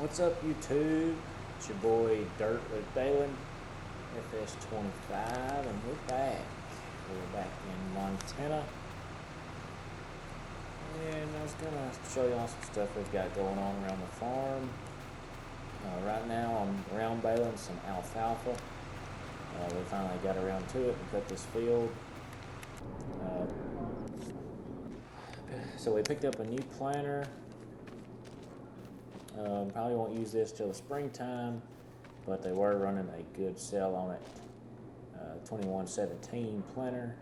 What's up, YouTube? It's your boy Dirt with Baling, FS25, and we're back. We're back in Montana, and I was gonna show y'all some stuff we've got going on around the farm. Right now, I'm round baling some alfalfa. We finally got around to it and cut this field. So we picked up a new planter. Probably won't use this till the springtime, but they were running a good sale on it. 2117 planter.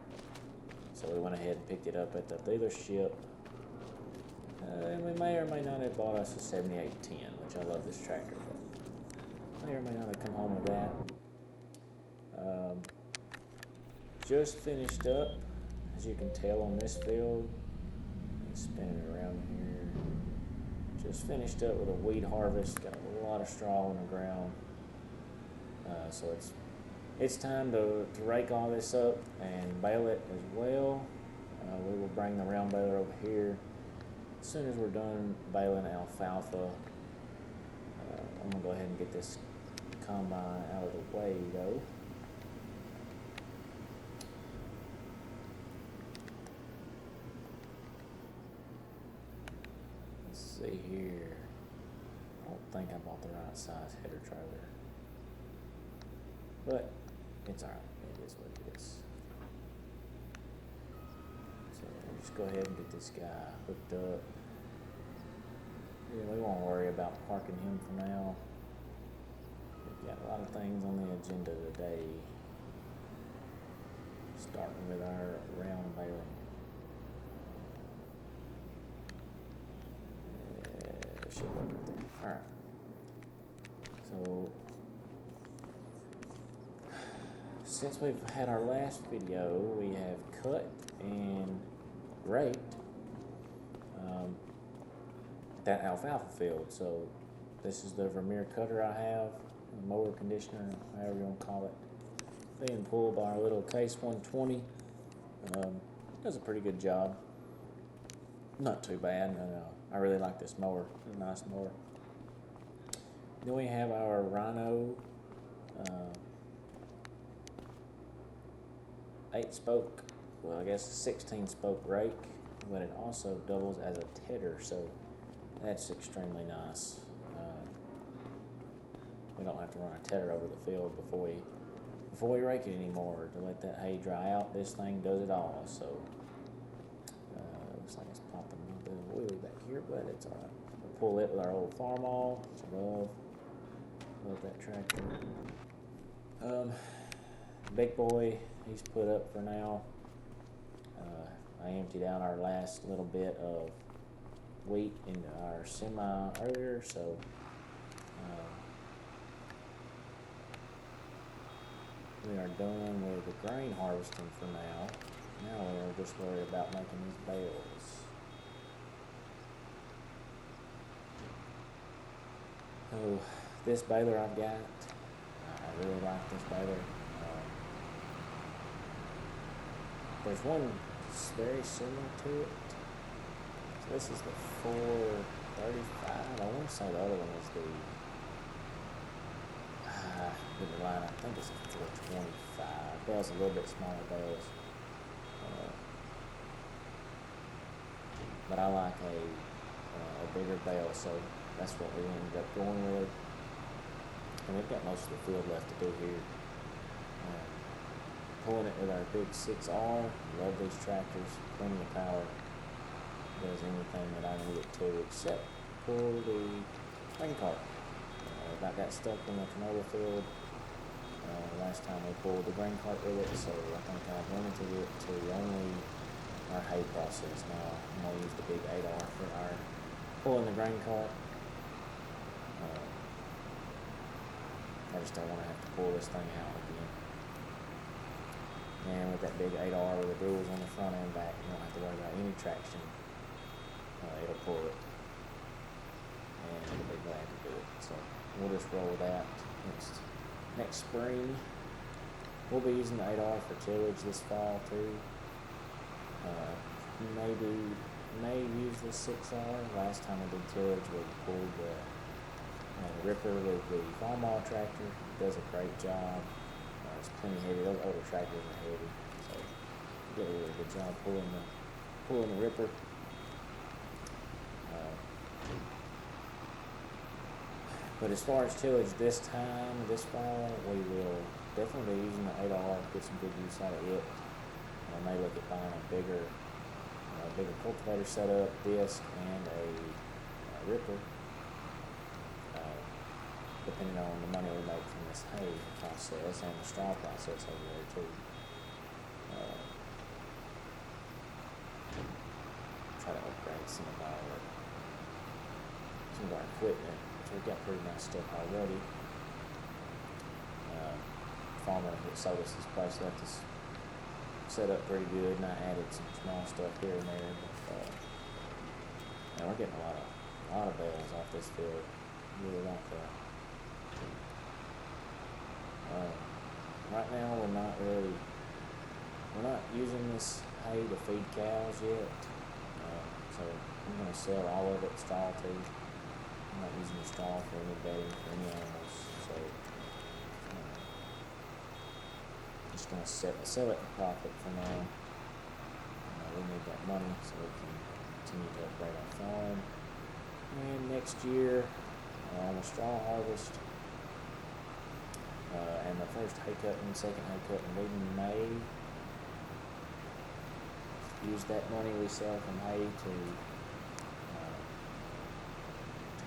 So we went ahead and picked it up at the dealership. And we may or may not have bought us a 7810, which I love this tractor, but may or may not have come home with that. Just finished up, as you can tell on this field. Spin it around here. Just finished up with a weed harvest. Got a lot of straw on the ground. So it's time to rake all this up and bale it as well. We will bring the round baler over here as soon as we're done baling alfalfa. I'm gonna go ahead and get this combine out of the way though. Let's see here. I don't think I bought the right size header trailer, but it's alright. It is what it is. So just go ahead and get this guy hooked up. Yeah, we won't worry about parking him for now. We've got a lot of things on the agenda today. Starting with our round baling. Should work right there. Alright. So since we've had our last video, we have cut and raked that alfalfa field. So this is the Vermeer cutter I have, mower conditioner, however you want to call it, being pulled by our little Case 120. Does a pretty good job. Not too bad. I really like this mower. It's a nice mower. Then we have our Rhino 8-spoke, well I guess 16-spoke rake, but it also doubles as a tedder, so that's extremely nice. We don't have to run a tedder over the field before we rake it anymore to let that hay dry out. This thing does it all. So looks like it's popping a bit of wheelie back here, but it's all right. We'll pull it with our old farm awl, which I love that tractor. Big boy, he's put up for now. I emptied out our last little bit of wheat into our semi earlier, so we are done with the grain harvesting for now. Now we'll just worry about making these bales. So this baler I've got, I really like this baler. There's one very similar to it. So this is the 435. I want to say the other one is the line. I think it's a 425. Bale's a little bit smaller bales. But I like a bigger bale, so that's what we ended up going with. And we've got most of the field left to do here. Pulling it with our big 6R. Love these tractors. Plenty of power. Does anything that I need it to, except pull the grain cart. About got stuck in the canola field last time we pulled the grain cart with it, so I think I've limited it to only our hay process now. I'm going to use the big 8R for our pulling the grain cart. I just don't want to have to pull this thing out again. And with that big 8R with the rules on the front and back, you don't have to worry about any traction. It'll pull it. And it'll be glad to do it. So we'll just roll with that next spring. We'll be using the 8R for tillage this fall too. May use the 6R. Last time I did tillage, we pulled And the Ripper with the farm-all tractor does a great job. It's plenty heavy. Those older tractors are heavy, so you did a really good job pulling the Ripper. But as far as tillage this fall, we will definitely be using the 8R, get some good use out of it. I may look at buying a bigger cultivator setup, disc, and a Ripper, depending on the money we make from this hay process and the straw process over there too. Try to upgrade some of our equipment. So we've got pretty nice stuff already. Farmer that sold us this place left us set up pretty good, and I added some small stuff here and there. But we're getting a lot of bells off this field. Really like that. Right now we're not using this hay to feed cows yet. So I'm going to sell all of it straw too. I'm not using the straw for any bedding for any animals. So just going to sell it for profit for now. We need that money so we can continue to upgrade our farm. And next year, on the straw harvest, and the first hay cutting, second hay cutting, leaving in May. Use that money we sell from hay to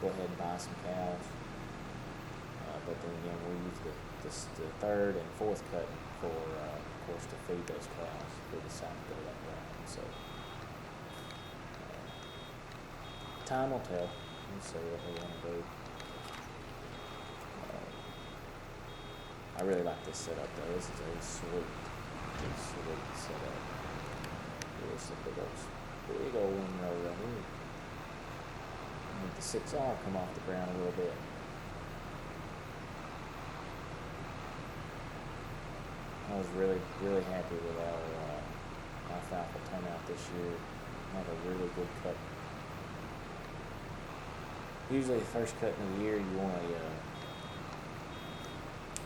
go ahead and buy some cows. But then again, we use the third and fourth cutting for, of course, to feed those cows if we decide to go that route. So time will tell. We'll see what we want to do. I really like this setup though. This is a sweet setup. Here's the big old windrow right here. Make the 6R come off the ground a little bit. I was really happy with our alfalfa turnout this year. Had a really good cut. Usually the first cut in the year you want to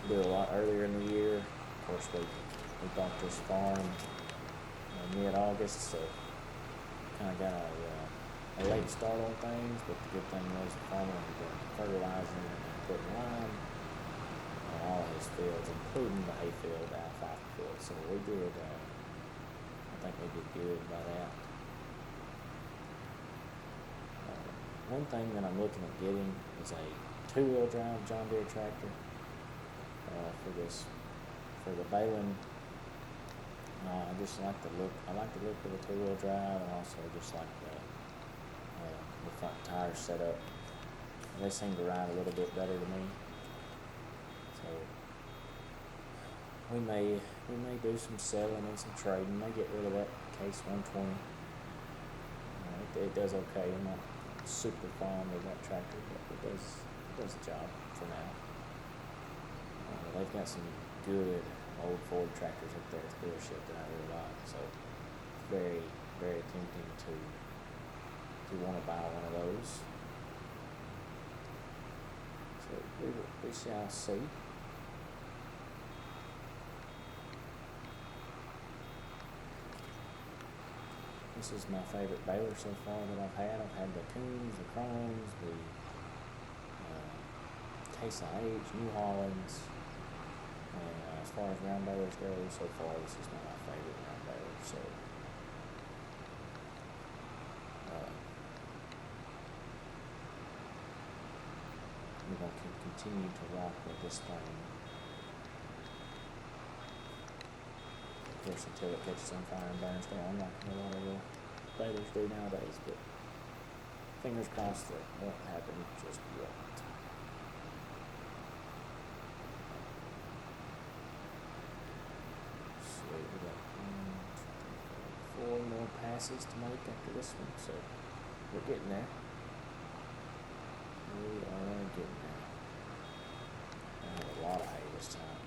do a lot earlier in the year. Of course, we bought this farm mid-August, so kind of got a late start on things. But the good thing was the farmer had been fertilizing and putting lime on all of his fields, including the hay field, the alfalfa field. So we did. I think we did good by that. One thing that I'm looking at getting is a two-wheel drive John Deere tractor. For the baling. I just like the look. I like the look of the two-wheel drive, and also just like the front tires set up. They seem to ride a little bit better to me. So we may do some selling and some trading. May get rid of that Case 120. It does okay. I'm not super fond of that tractor, but it does the job for now. They've got some good old Ford tractors up there at the dealership that I really like, so very, very tempting to want to buy one of those. So we shall see. This is my favorite baler so far that I've had. I've had the Coons, the Crones, the Case IH, New Hollands. And as far as round balers go, so far this is my favorite round baler. So we're going to continue to rock with this thing. Of course, until it catches on fire and burns down, like a lot of the balers do nowadays. But fingers crossed that won't happen just yet. We got 4 more passes to make after this one, so we're getting there. We are getting there. I have a lot of hay this time.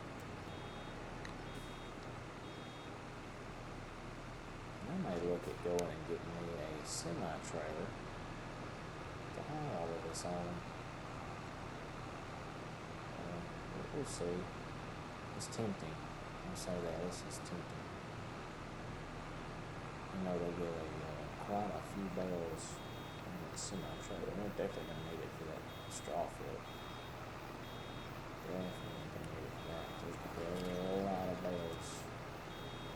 I may look at going and getting me a semi-trailer to haul all of this on. we'll see. It's tempting. I'll say that. This is tempting. I know they get quite a few bales on that semi-trailer. They're definitely going to need it for that straw field. Definitely going to need it for that. There's going to be a lot of bales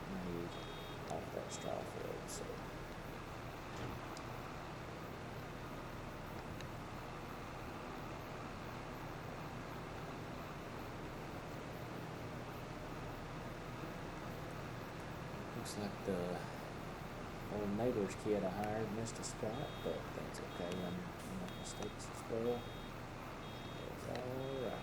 made off that straw field. So. Looks like the old neighbor's kid I hired missed a spot, but that's okay. I'm not mistakes as well. It's alright.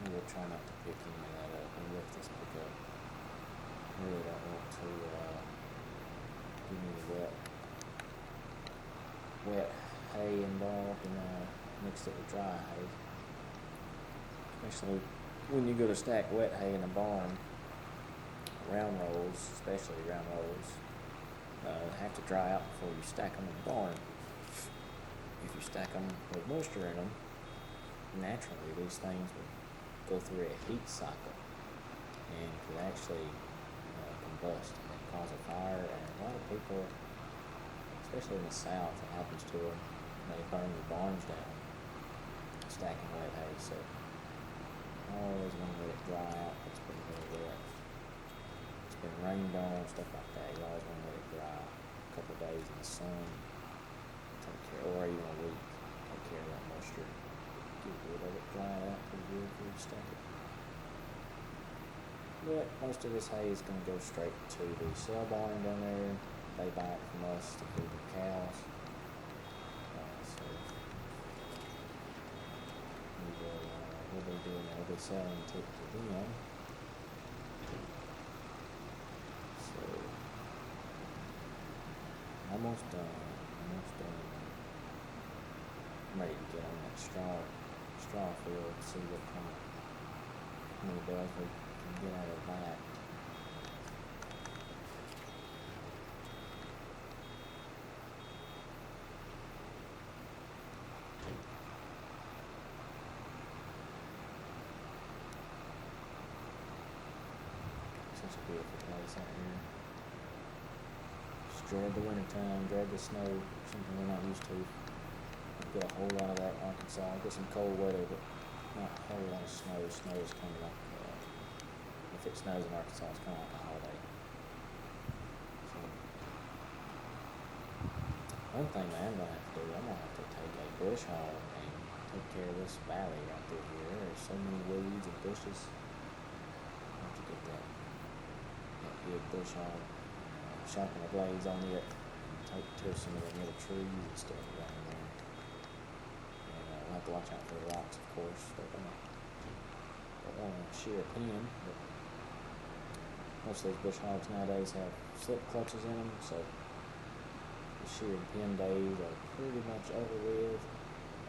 We'll try not to pick any of that up and lift this pick up. I really don't want to give me wet hay involved and mixed it with dry hay. Especially when you go to stack wet hay in a barn, round rolls, especially round rolls, have to dry out before you stack them in the barn. If you stack them with moisture in them, naturally these things would go through a heat cycle and could actually combust and cause a fire. And a lot of people, especially in the South, it happens to them. They burn their barns down stacking wet hay. So I always want to let it dry out. It's been really wet. It's been rained on, stuff like that. You always want to let it dry a couple of days in the sun. Take care, or even a week. Take care of that moisture. Get rid of it, dry it out pretty good before you stack it. But most of this hay is going to go straight to the sale barn down there. They buy it from us to feed the cows. So we'll be doing that. We'll be selling to them. So almost done. I'm ready to get on that straw field and see what kind of many bales we can get out of that. Such a beautiful place out here. Just dread the wintertime, dread the snow, something we're not used to. We get a whole lot of that in Arkansas. Get some cold weather, but not a whole lot of snow. Snow is kind of like, if it snows in Arkansas, it's kind of like a holiday. So, one thing I am going to have to do, I'm going to have to take a bush hog and take care of this valley right through here. There's so many weeds and bushes. I have to get that good bush hog, sharpen the blades on it, and take to some of the little trees and stuff around there. We'll have to watch out for the rocks, of course. Don't want to shear a pin, but most of those bush hogs nowadays have slip clutches in them, so the shear and pin days are pretty much over with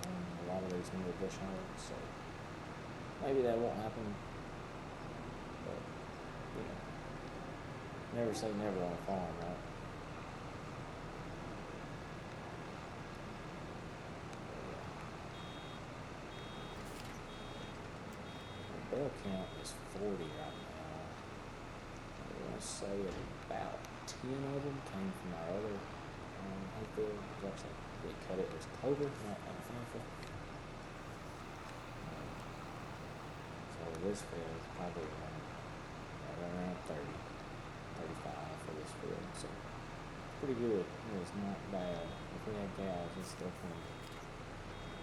on a lot of these newer bush hogs. So maybe that won't happen, but never say never on a farm, right? Bale count is 40 right now. I want to say about 10 of them came from our other hay field. Actually, we cut it as clover, not alfalfa. So this field is probably around 30, 35 for this field. So it's pretty good. It is not bad. If we had cows, it's definitely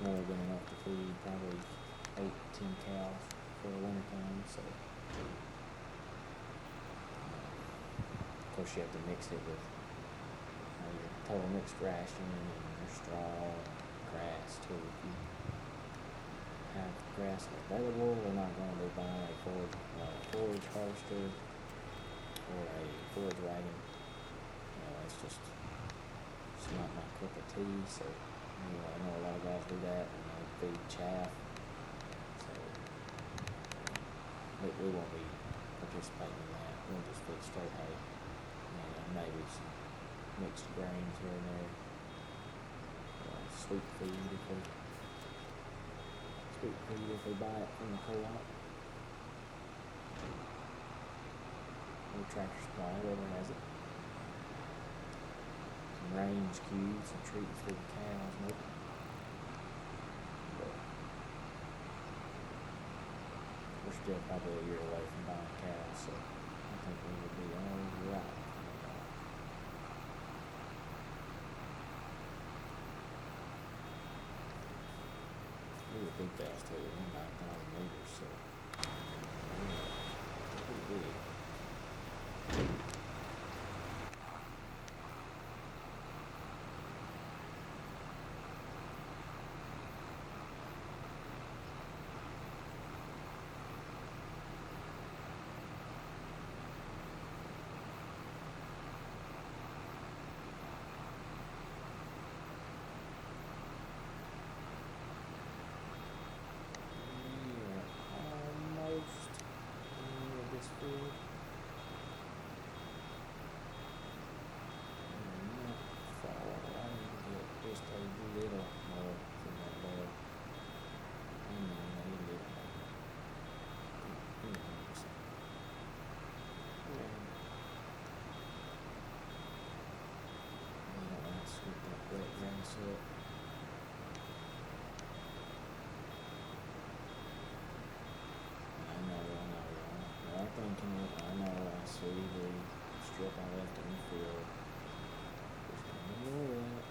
more than enough to feed probably 8, 10 cows for the winter time. So of course you have to mix it with your total mixed ration and your straw and grass too. If you have grass available, we're not going to be buying a forage harvester or a forage wagon. It's not my cup of tea. So I know a lot of guys do that and they feed chaff. We won't be participating in that. We'll just feed straight hay and maybe some mixed grains here and there. sweet feed if we buy it from the co-op. Or Tractor Supply, whoever has it. Some range cues, some treats for the cows, maybe. But we're still probably a year away from buying cows, so I think we would be all right. These are big bales too, they're 9,000 liters, so they're pretty big. Just a little more from that bale. And then a little more. Let's scoop that wet grass up. I know. Y'all thinking it. I know. I see the strip I left in the field. Just gonna ignore that.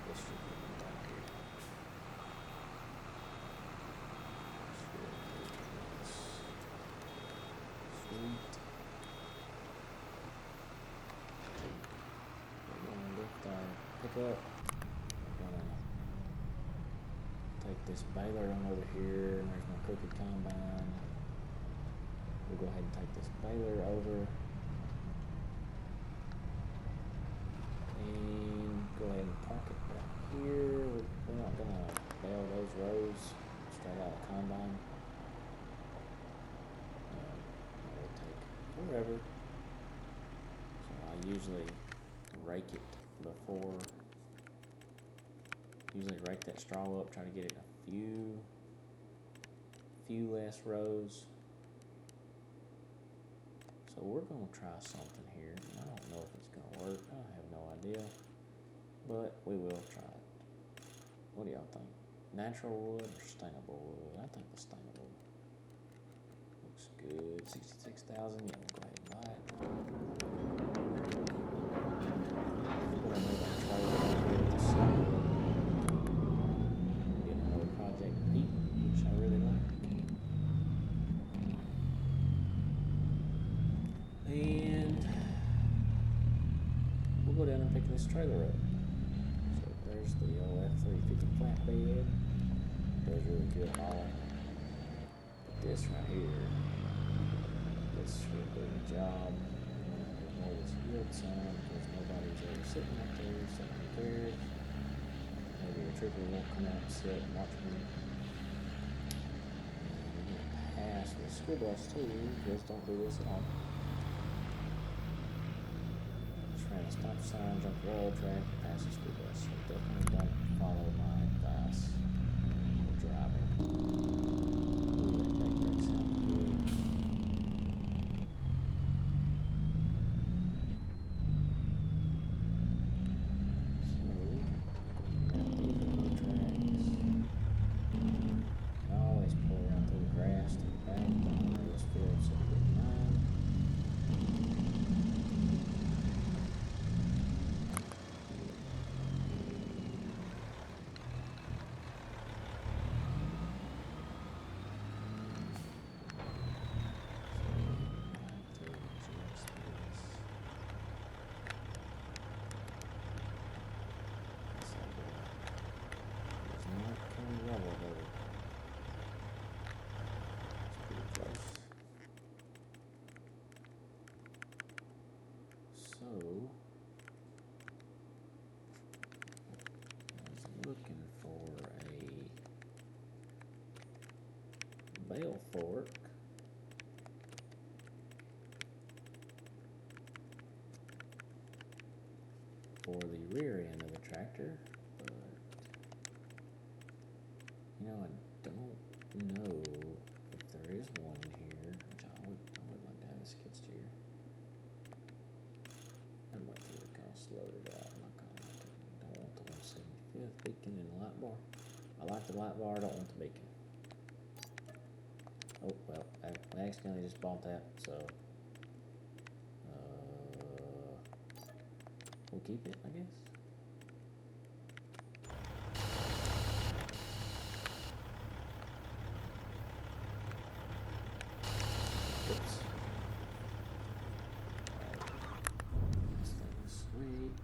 This should be down here. Sweet. We're gonna lift our pickup. We're gonna take this baler on over here, and there's my crooked combine. We'll go ahead and take this baler over. And go ahead and park it right here. We're not gonna bale those rows straight out of the combine. That would take forever. So I usually rake it before. Usually rake that straw up, try to get it a few less rows. So we're gonna try something here. I don't know if it's gonna work. I have no idea, but we will try it. What do y'all think? Natural wood or sustainable wood? I think sustainable. Looks good. 66,000. Yeah, we'll go ahead and buy it. We're gonna move our trailer over here to summer. Get another Project Pete, which I really like. And we'll go down and pick this trailer up. So there's the old F-350 flatbed. Does really good hauling. But this right here, this will do the job. More this yield sign because nobody's ever sitting up there, so who cares? Maybe the trooper won't come out and sit and watch me. And we're gonna pass the school bus too. Kids don't do this at all. Ran a stop sign, jump the railroad track, pass the school bus. So definitely don't follow my advice when driving. Ooh, that brake brakes sound good. So, got these railroad tracks. I always pull around through the grass to the back. Don't know this field, so good mine. Looking for a bale fork. for the rear end of the tractor, but you know, I don't know if there is one in here, which I would like to have a skid steer. I'm waiting for the cost loaded out. I'm not gonna like it. Don't want the 175th beacon in the light bar. I like the light bar, I don't want the beacon. Oh, well, I accidentally just bought that, so we'll keep it, I guess. Oops. This thing is sweet.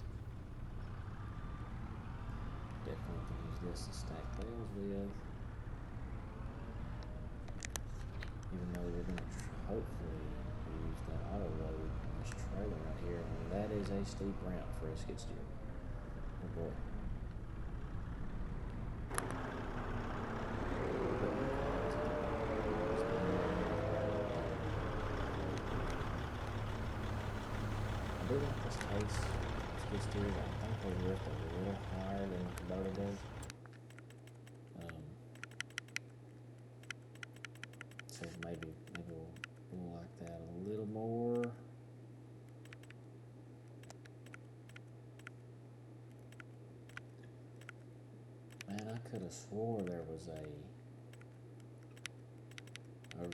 Definitely can use this to stack bales with. Even though we're going to hopefully use that auto load on this trailer right here. And that is a steep ramp for a skid steer. Oh boy. I do like this case skid steers. I think they lift a little higher than the Kubota does. So maybe we'll like that a little more. Man, I could have swore there was a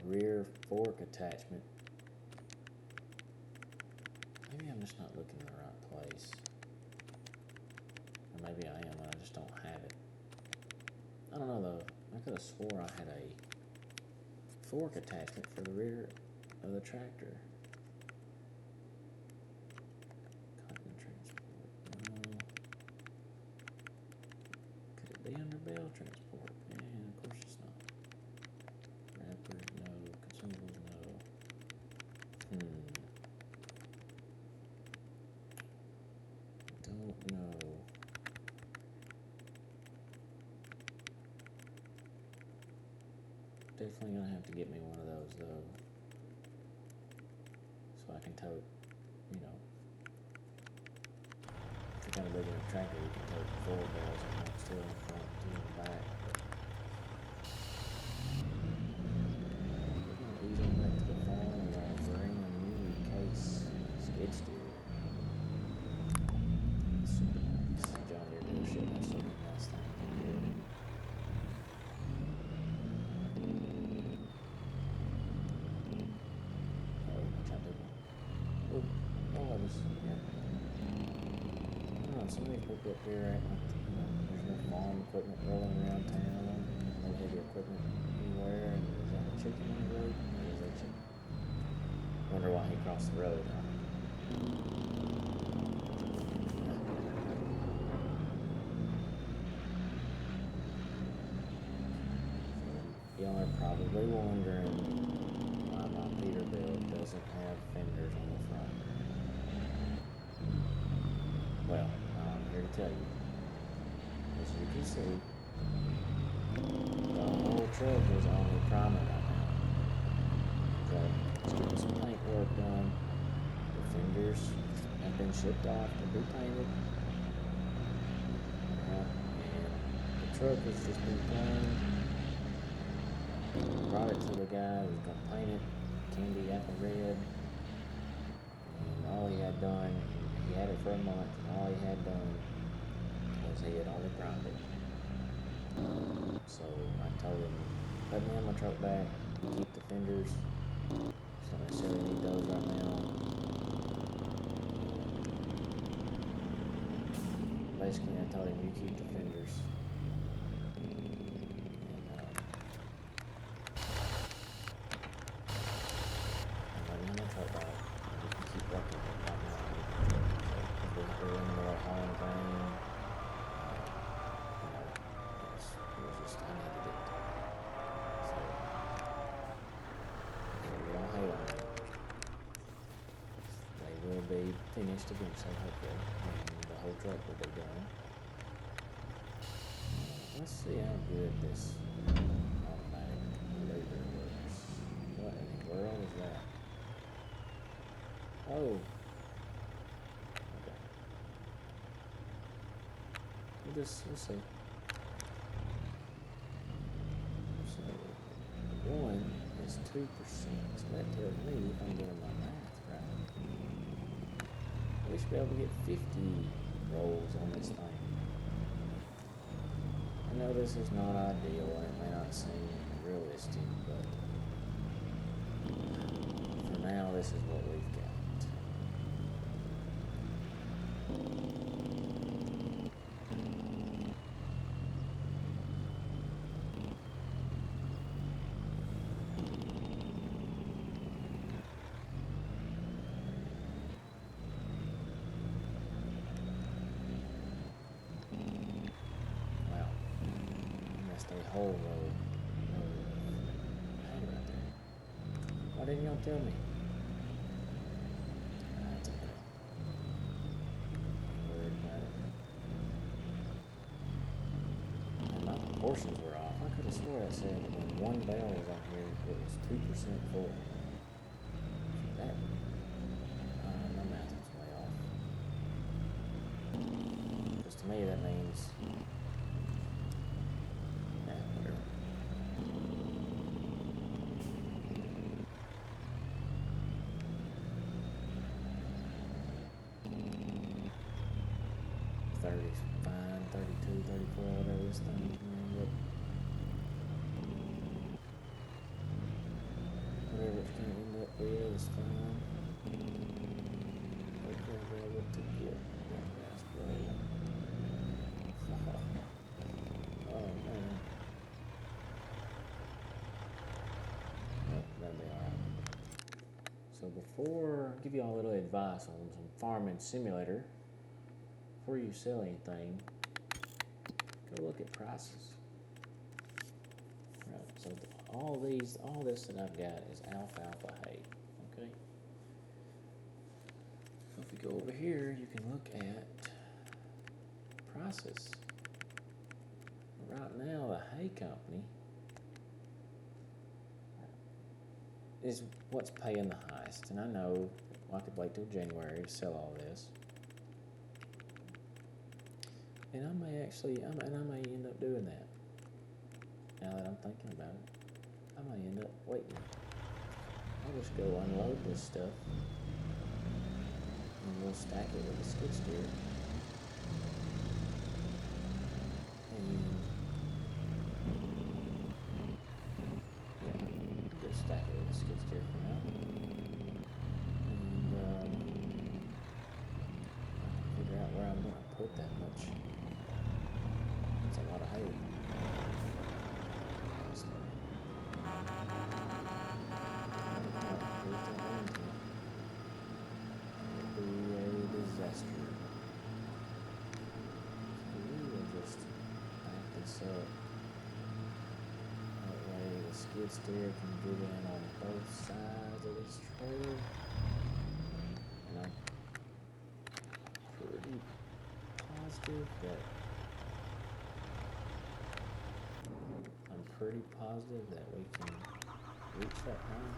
rear fork attachment. Maybe I'm just not looking in the right place. Or maybe I am and I just don't have it. I don't know though. I could have swore I had a fork attachment for the rear of the tractor. Cotton transport. No. Could it be under bale transport? Yeah, of course it's not. Wrappers, no. Consumables, no. Don't know. Definitely gonna have to get me one of those though, so I can tote, you know, if you're kind of big in a tractor, you can tote 4 bales and one still in the front, 2 in the back. We're gonna ease on back to the farm with our brand new case skid steer. Super nice. John Deere dealership has so many nice things in here. Some of these people up here act like, you know, there's no farm equipment rolling around town, no heavy equipment anywhere, and is that a chicken on the road? Or is that chicken? Wonder why he crossed the road, huh? Y'all are probably wondering why my Peterbilt doesn't have fenders on the front. Well, I'm here to tell you, as you can see, the whole truck is only primer right now. Okay, it's getting some paint work done. The fenders have been shipped off to be painted. And the truck has just been cleaned. Brought it to the guy who's gonna paint it, candy apple red. And all he had done, he had it for a month, and all he had done was he had only primed it. So I told him, let me have my truck back, keep the fenders. So I necessarily need those right now. Basically, I told him, you keep the fenders. Be finished eventually, hopefully, and the whole truck will be done. Let's see how good this automatic labor works. What in the world is that? Oh. Okay. we'll see. So 1 is 2%. So that tells me if I'm doing my math right, we should be able to get 50 rolls on this thing. I know this is not ideal and it may not seem realistic, but for now this is what we've got. Whole row of hay right there. Why didn't y'all tell me? That's okay. I'm worried about it. And my proportions were off. I could have swore I said that when one bale was on here, it was 2% full. That, my math was way off. Because to me that means 30 is fine, 32, 34, whatever this thing is going to end up. Whatever it's going to end up with is fine. We're going to be able to get that last roll. Oh man. That'll be alright. So before, I'll give you all a little advice on some farming simulator. Before you sell anything, go look at prices. Right, so all this that I've got is alfalfa hay, okay? So if you go over here, you can look at prices. Right now, the hay company is what's paying the highest, and I know I could wait till January to sell all this. And I may end up doing that. Now that I'm thinking about it, I may end up waiting. I'll just go unload this stuff, and we'll stack it with a skid steer. And yeah, just stack it with a skid steer for now. And figure out where I'm going to put that much. That's a lot of hay. It would be a disaster. We will just back this up. That way the skid steer can get in on both sides of this trailer. And I'm pretty positive that we can reach that high.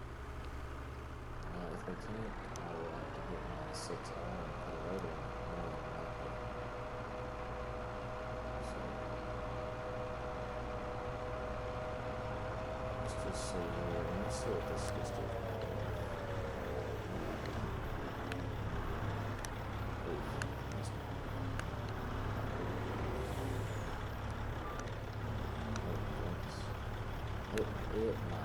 If we can't, I will have to get my 6R and put a rotor on it. So, let's just see here. Let's see what this is doing. It might.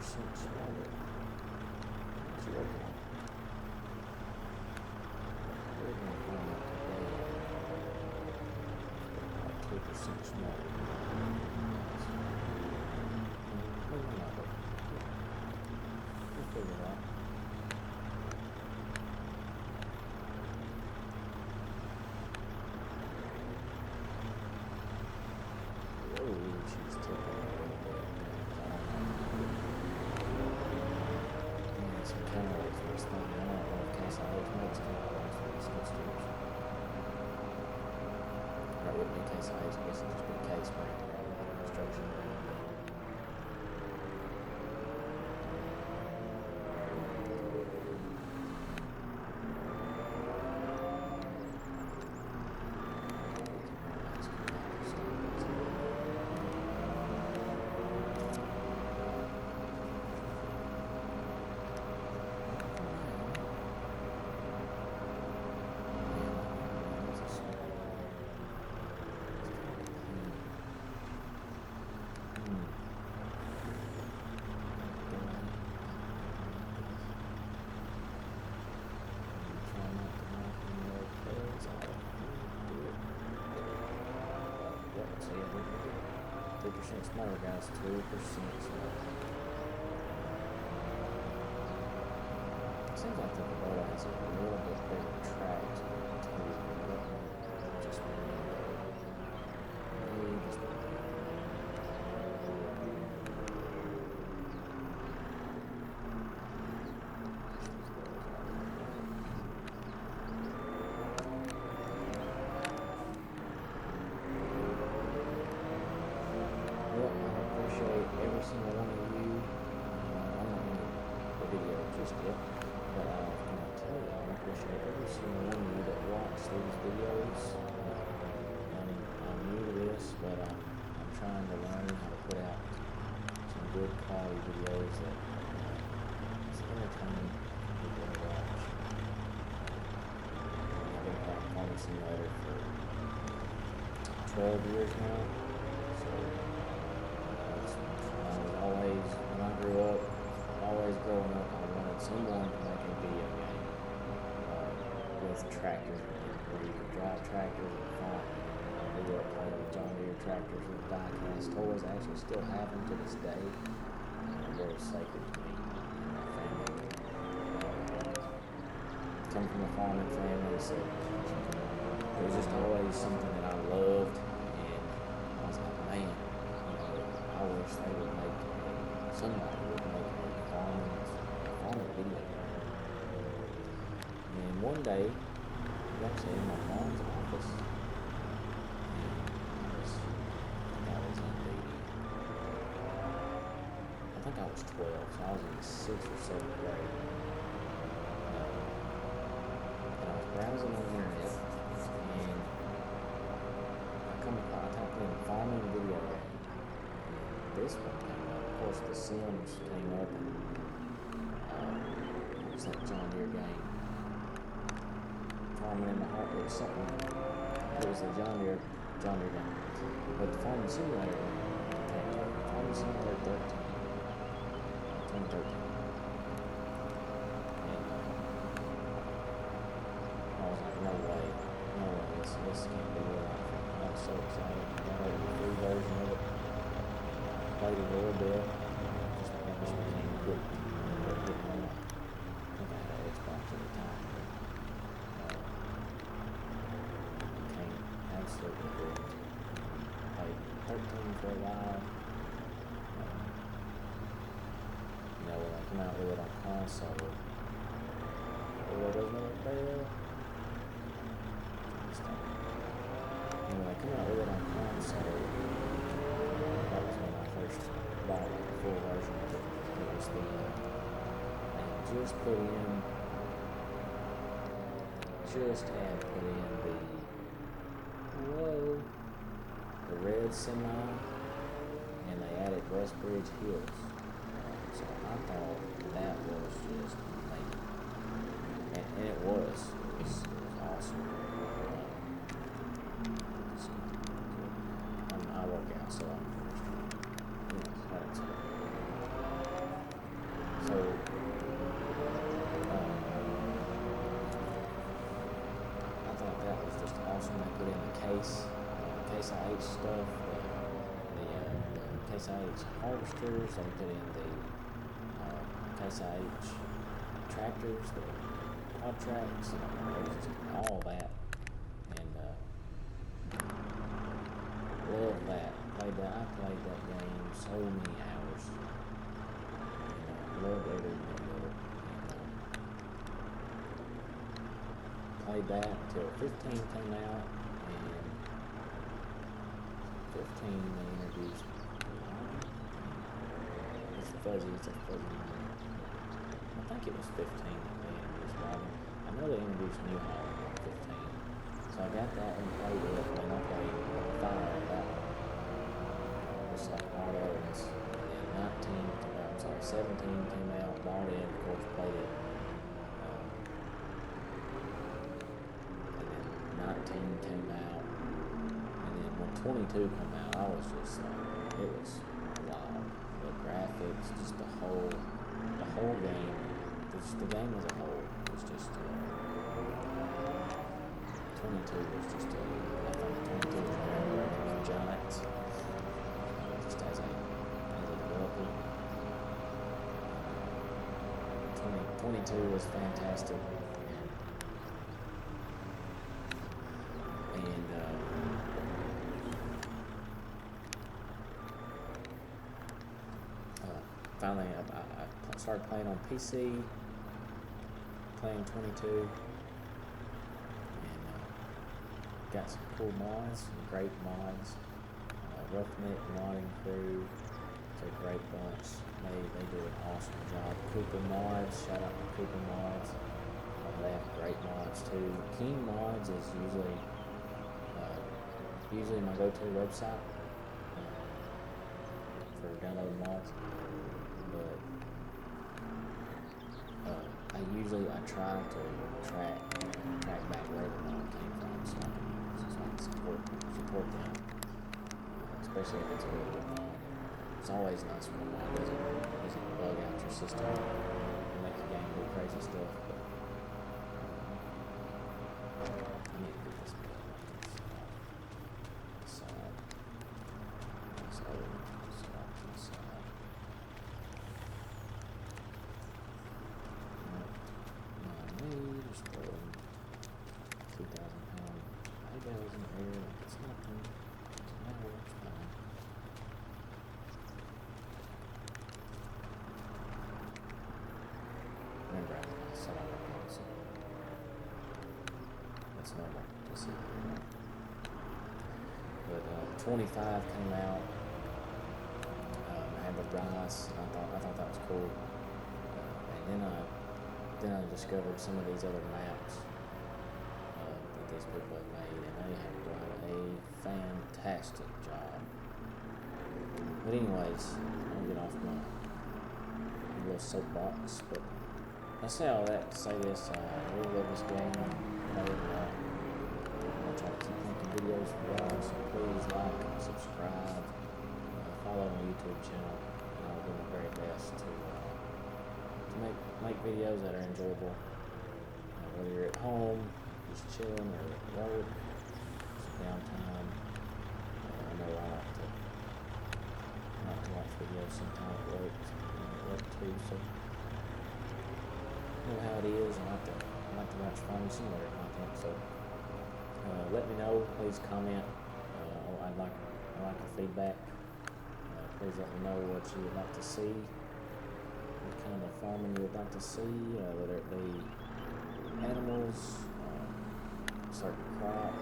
smarter. What you working on? We're going to find out today. About 2% smarter. Maybe not, but we'll figure it out. She's tipping a little bit. Some cantaloupe for this thing. I don't know if Case IH makes cantaloupe for these skid steers. Or it wouldn't be Case IH, I guess it'd just be Case brand rather than construction brand. So yeah, we're 3% smarter, guys. 2% smarter. Seems like the Kubota has a little bit bigger track to it too. Just maybe just every single one of you. I'm not going to the video just yet, but I was going to tell you I appreciate every single one of you that watch these videos. I'm new to this, but I'm trying to learn how to put out some good quality videos that is entertaining people to watch. I've been playing Farming Simulator for 12 years now, so when I grew up, always growing up, I wanted someone to make a video game with tractors where you could drive tractors and farm. I grew up playing with John Deere tractors with die-cast toys. I actually still have them to this day. They're very sacred to me and my family. Come from a farming family, so it was just always something that I loved, and I was like, man, I wish they would make somebody would make a farming video. And one day, I was actually in my mom's office, and I think I was 12, so I was in the 6th or 7th grade. And I was browsing on the internet, and I typed in farming video game. This one came up. Of course, The Sims came up, and what was that John Deere game? Farming in the Heart. It was something. It was the John Deere game. But the Farming Simulator came up. Farming Simulator 2013. And I was like, no way, this can't be real. I was so excited. I got the free version of it. Played it a little bit, just became quick. I think I had an Xbox at the time. Became absolutely good. Played 13 for a while. When I come out with it on console, it doesn't work very well. When I come out with it on console, that was when I first bought like a full version of it. It was the I just had put in the red semi, and they added Westbridge Hills. So I thought that was just amazing, and it was awesome. I work out, so I'm having some Case IH stuff, the Case IH harvesters. They put in the Case IH tractors, the quad tracks, all that, and love that. I played that game so many hours. Loved every minute of it. Played that until 15 came out, and 15 they introduced. It's fuzzy. It's a fuzzy number. I think it was 15 that they introduced Robin. I know they introduced New Holland on 15. So I got that and played it, and I played fire at that one. Just like autos. And then 17 came out, bought it, of course, played it. And then 19 came out. And then when 22 came out, I was just like, it was wild. The graphics, just the whole game, just the game as a whole was just, 22 was just, I think 22 was groundbreaking for Giants, just as a developer. 22 was fantastic, and finally I started playing on PC, playing 22, and got some cool mods, some great mods. Roughneck Modding Crew, it's a great bunch. They do an awesome job. Cooper Mods, shout out to Cooper Mods. They have great mods too. King Mods is usually my go-to website for downloading mods. But I try to track back where the mod came from, so I can support them, especially if it's a really good mod. It's always nice when a mod doesn't bug out your system and make your game do crazy stuff. But I need to get this built on this side. This other side to the side. Just throwing 2,000 pound hay bales in the air like it's nothing. That works fine. Remember, I said I don't know, so that's normal to see. But 25 came out. I had the brass, and I thought that was cool. And then I discovered some of these other maps that these people have made, and they have done a fantastic job. But anyways, I'll get off my little soapbox, but I say all that to say this, I really love this game, and I'll try to keep making videos for y'all, so please like, subscribe, follow my YouTube channel, and I'll do my very best to make videos that are enjoyable, whether you're at home, just chilling, or at work, just downtime. I know I like to watch videos sometimes at work too, so you know how it is. I like to watch fun similar content, so let me know, please comment. I like the feedback. Please let me know what you would like to see, what kind of farming you would like to see, whether it be animals, certain crop,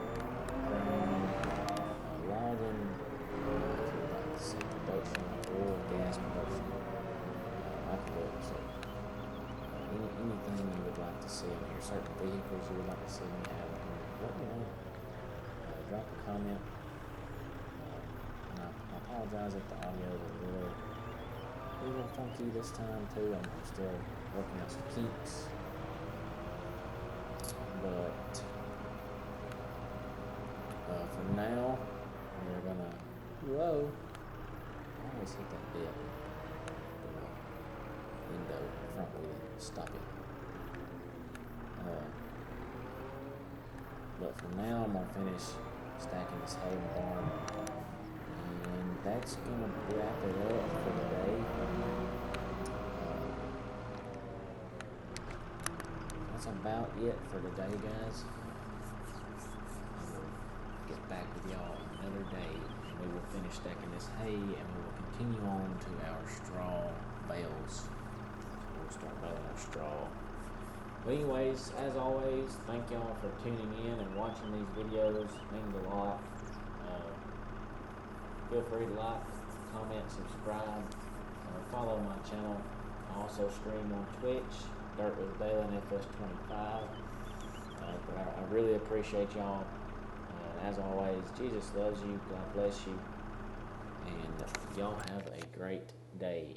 logging, if you would like to see production, oil, gas production, aqueducts, anything you would like to see on here, certain vehicles you would like to see me have on here, let me know. Drop a comment. And I apologize if the audio is a little funky this time too. I'm still working out some kinks. But for now, we're gonna, whoa, I always hit that bit. Window, front wheel, stop it. But for now, I'm gonna finish stacking this hay in the barn. And that's gonna wrap it up for today. That's about it for today, guys. I will get back with y'all another day, and we will finish stacking this hay, and we will continue on to our straw bales. We'll start baling our straw. But anyways, as always, thank y'all for tuning in and watching these videos. It means a lot. Feel free to like, comment, subscribe, follow my channel. I also stream on Twitch, Dirt with Baling FS25. But I really appreciate y'all. As always, Jesus loves you. God bless you. And y'all have a great day.